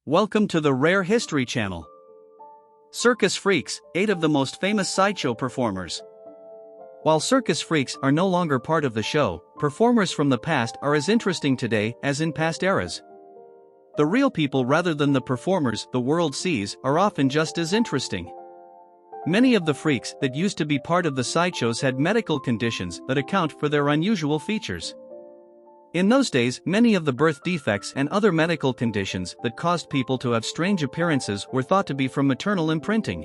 Welcome to the Rare History Channel. Circus freaks, 8 of the most famous sideshow performers. While circus freaks are no longer part of the show, performers from the past are as interesting today as in past eras. The real people rather than the performers the world sees are often just as interesting. Many of the freaks that used to be part of the sideshows had medical conditions that account for their unusual features. In those days, many of the birth defects and other medical conditions that caused people to have strange appearances were thought to be from maternal imprinting.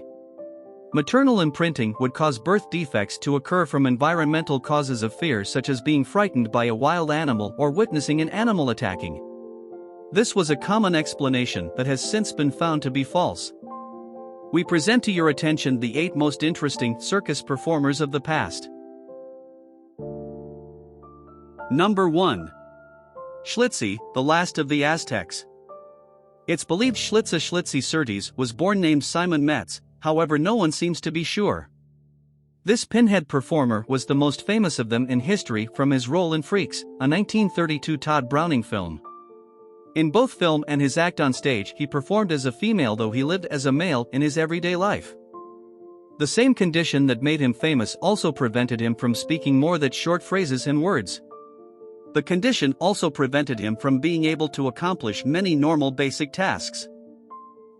Maternal imprinting would cause birth defects to occur from environmental causes of fear, such as being frightened by a wild animal or witnessing an animal attacking. This was a common explanation that has since been found to be false. We present to your attention the 8 most interesting circus performers of the past. Number 1. Schlitzie, the last of the Aztecs. It's believed Schlitzie was born named Simon Metz, however no one seems to be sure. This pinhead performer was the most famous of them in history from his role in Freaks, a 1932 Todd Browning film. In both film and his act on stage he performed as a female, though he lived as a male in his everyday life. The same condition that made him famous also prevented him from speaking more than short phrases and words. The condition also prevented him from being able to accomplish many normal basic tasks.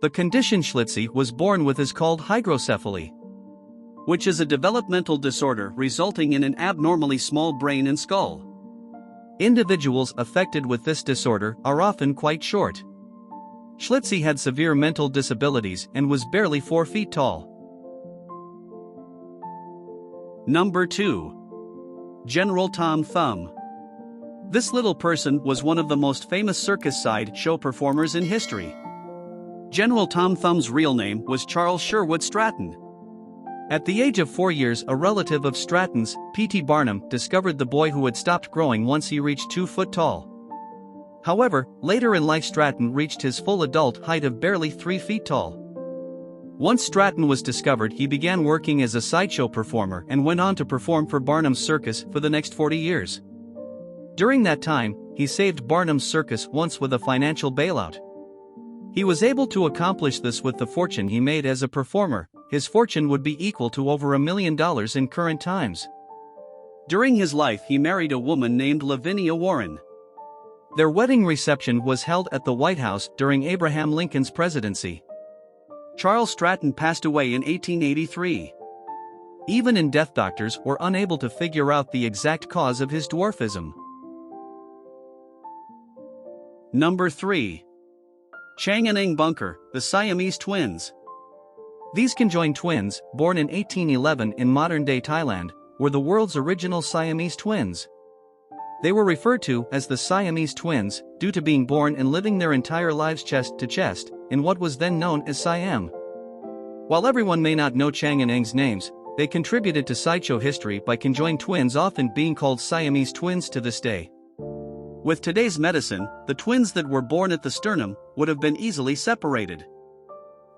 The condition Schlitzie was born with is called hydrocephaly, which is a developmental disorder resulting in an abnormally small brain and skull. Individuals affected with this disorder are often quite short. Schlitzie had severe mental disabilities and was barely 4 feet tall. Number 2. General Tom Thumb. This little person was one of the most famous circus side show performers in history. General Tom Thumb's real name was Charles Sherwood Stratton. At the age of 4 years, a relative of Stratton's, P.T. Barnum, discovered the boy who had stopped growing once he reached 2 foot tall. However, later in life Stratton reached his full adult height of barely 3 feet tall. Once Stratton was discovered, he began working as a sideshow performer and went on to perform for Barnum's circus for the next 40 years. During that time, he saved Barnum's circus once with a financial bailout. He was able to accomplish this with the fortune he made as a performer. His fortune would be equal to over $1 million in current times. During his life he married a woman named Lavinia Warren. Their wedding reception was held at the White House during Abraham Lincoln's presidency. Charles Stratton passed away in 1883. Even in death, doctors were unable to figure out the exact cause of his dwarfism. Number 3. Chang and Bunker, the Siamese twins. These conjoined twins, born in 1811 in modern-day Thailand, were the world's original Siamese twins. They were referred to as the Siamese twins due to being born and living their entire lives chest to chest in what was then known as Siam. While everyone may not know Chang and Eng's names, they contributed to sideshow history by conjoined twins often being called Siamese twins to this day. With today's medicine, the twins that were born at the sternum would have been easily separated.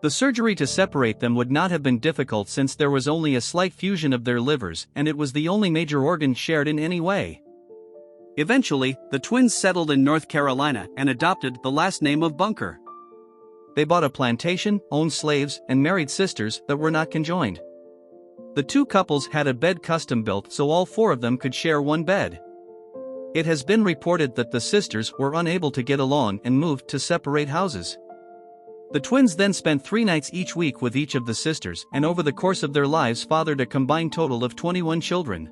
The surgery to separate them would not have been difficult since there was only a slight fusion of their livers and it was the only major organ shared in any way. Eventually, the twins settled in North Carolina and adopted the last name of Bunker. They bought a plantation, owned slaves, and married sisters that were not conjoined. The 2 couples had a bed custom built so all 4 of them could share one bed. It has been reported that the sisters were unable to get along and moved to separate houses. The twins then spent 3 nights each week with each of the sisters and over the course of their lives fathered a combined total of 21 children.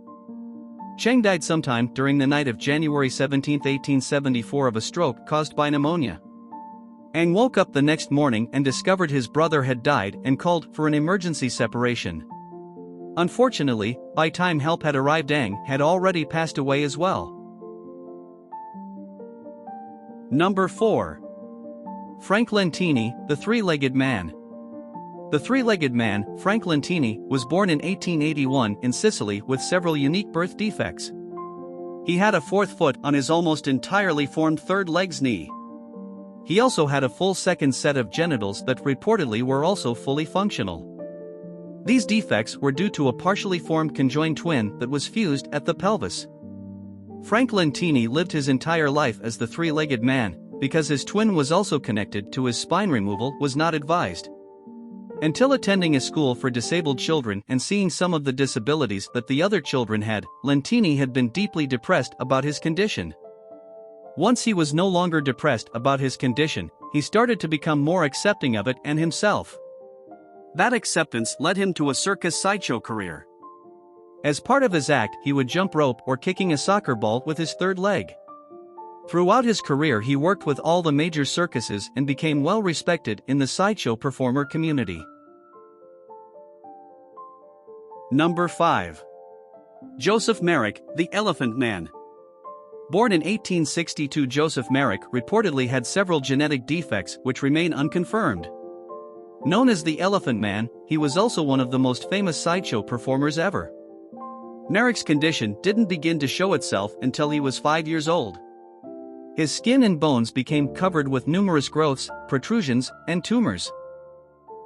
Chang died sometime during the night of January 17, 1874 of a stroke caused by pneumonia. Eng woke up the next morning and discovered his brother had died and called for an emergency separation. Unfortunately, by the time help had arrived, Eng had already passed away as well. Number 4. Frank Lentini, the three-legged man. The three-legged man, Frank Lentini, was born in 1881 in Sicily with several unique birth defects. He had a 4th foot on his almost entirely formed 3rd leg's knee. He also had a full 2nd set of genitals that reportedly were also fully functional. These defects were due to a partially formed conjoined twin that was fused at the pelvis. Frank Lentini lived his entire life as the three-legged man, because his twin was also connected to his spine removal was not advised. Until attending a school for disabled children and seeing some of the disabilities that the other children had, Lentini had been deeply depressed about his condition. Once he was no longer depressed about his condition, he started to become more accepting of it and himself. That acceptance led him to a circus sideshow career. As part of his act, he would jump rope or kicking a soccer ball with his third leg. Throughout his career, he worked with all the major circuses and became well respected in the sideshow performer community. Number 5. Joseph Merrick, the Elephant Man. Born in 1862, Joseph Merrick reportedly had several genetic defects which remain unconfirmed. Known as the Elephant Man, he was also one of the most famous sideshow performers ever. Merrick's condition didn't begin to show itself until he was 5 years old. His skin and bones became covered with numerous growths, protrusions, and tumors.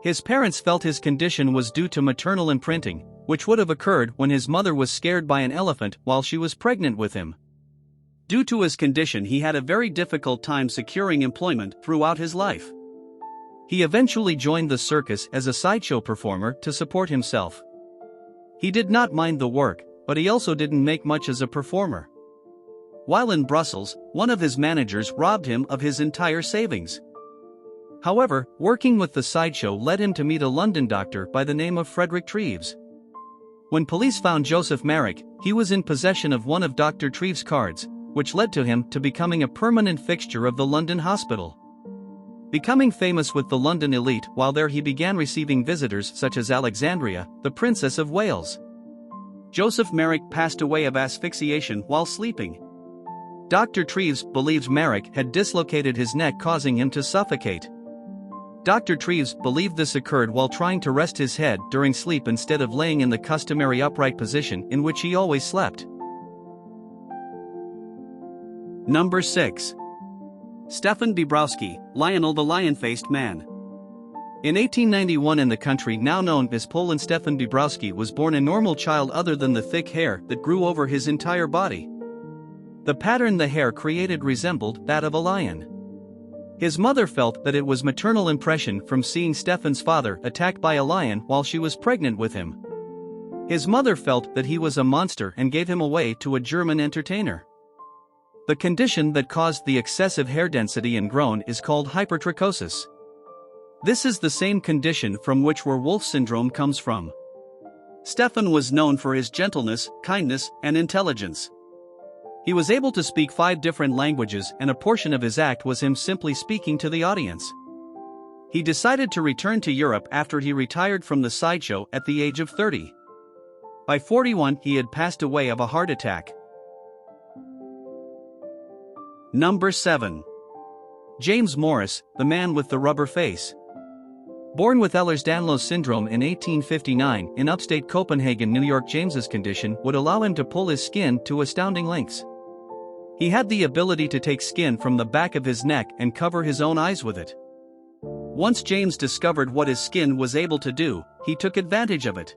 His parents felt his condition was due to maternal imprinting, which would have occurred when his mother was scared by an elephant while she was pregnant with him. Due to his condition, he had a very difficult time securing employment throughout his life. He eventually joined the circus as a sideshow performer to support himself. He did not mind the work, but he also didn't make much as a performer. While in Brussels, one of his managers robbed him of his entire savings. However, working with the sideshow led him to meet a London doctor by the name of Frederick Treves. When police found Joseph Merrick, he was in possession of one of Dr. Treves' cards, which led to him to becoming a permanent fixture of the London hospital. Becoming famous with the London elite, while there he began receiving visitors such as Alexandria, the Princess of Wales. Joseph Merrick passed away of asphyxiation while sleeping. Dr. Treves believed Merrick had dislocated his neck, causing him to suffocate. Dr. Treves believed this occurred while trying to rest his head during sleep instead of laying in the customary upright position in which he always slept. Number 6. Stephan Bibrowski, Lionel the Lion-Faced Man. In 1891, in the country now known as Poland, Stephan Bibrowski was born a normal child other than the thick hair that grew over his entire body. The pattern the hair created resembled that of a lion. His mother felt that it was maternal impression from seeing Stephan's father attacked by a lion while she was pregnant with him. His mother felt that he was a monster and gave him away to a German entertainer. The condition that caused the excessive hair density and grown is called hypertrichosis. This is the same condition from which werewolf syndrome comes from. Stephan was known for his gentleness, kindness, and intelligence. He was able to speak 5 different languages, and a portion of his act was him simply speaking to the audience. He decided to return to Europe after he retired from the sideshow at the age of 30. By 41, he had passed away of a heart attack. Number 7. James Morris, the Man with the Rubber Face. Born with Ehlers-Danlos syndrome in 1859 in upstate Copenhagen, New York, James's condition would allow him to pull his skin to astounding lengths. He had the ability to take skin from the back of his neck and cover his own eyes with it. Once James discovered what his skin was able to do, he took advantage of it.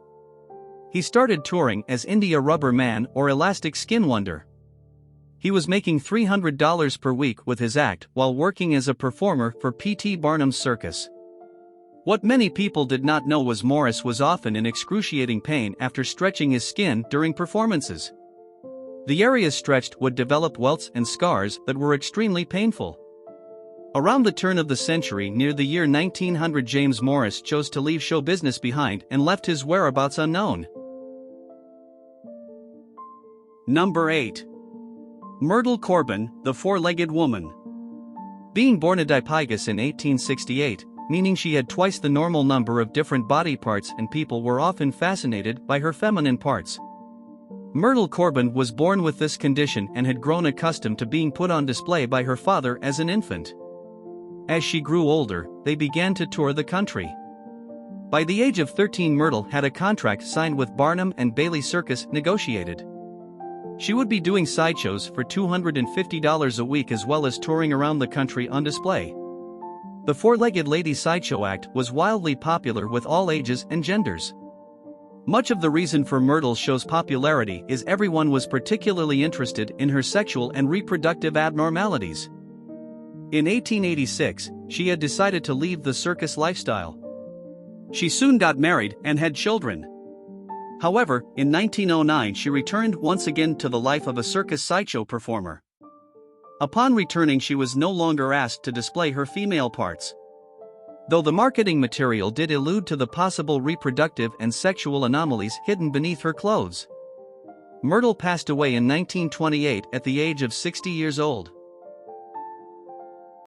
He started touring as India Rubber Man or Elastic Skin Wonder. He was making $300 per week with his act while working as a performer for P.T. Barnum's circus. What many people did not know was Morris was often in excruciating pain after stretching his skin during performances. The areas stretched would develop welts and scars that were extremely painful. Around the turn of the century, near the year 1900, James Morris chose to leave show business behind and left his whereabouts unknown. Number 8. Myrtle Corbin, the Four-Legged Woman. Being born a dipygus in 1868, meaning she had twice the normal number of different body parts, and people were often fascinated by her feminine parts. Myrtle Corbin was born with this condition and had grown accustomed to being put on display by her father as an infant. As she grew older, they began to tour the country. By the age of 13, Myrtle had a contract signed with Barnum and Bailey Circus negotiated. She would be doing sideshows for $250 a week as well as touring around the country on display. The Four-Legged Lady Sideshow Act was wildly popular with all ages and genders. Much of the reason for Myrtle's show's popularity is everyone was particularly interested in her sexual and reproductive abnormalities. In 1886, she had decided to leave the circus lifestyle. She soon got married and had children. However, in 1909 she returned once again to the life of a circus sideshow performer. Upon returning, she was no longer asked to display her female parts. Though the marketing material did allude to the possible reproductive and sexual anomalies hidden beneath her clothes. Myrtle passed away in 1928 at the age of 60 years old.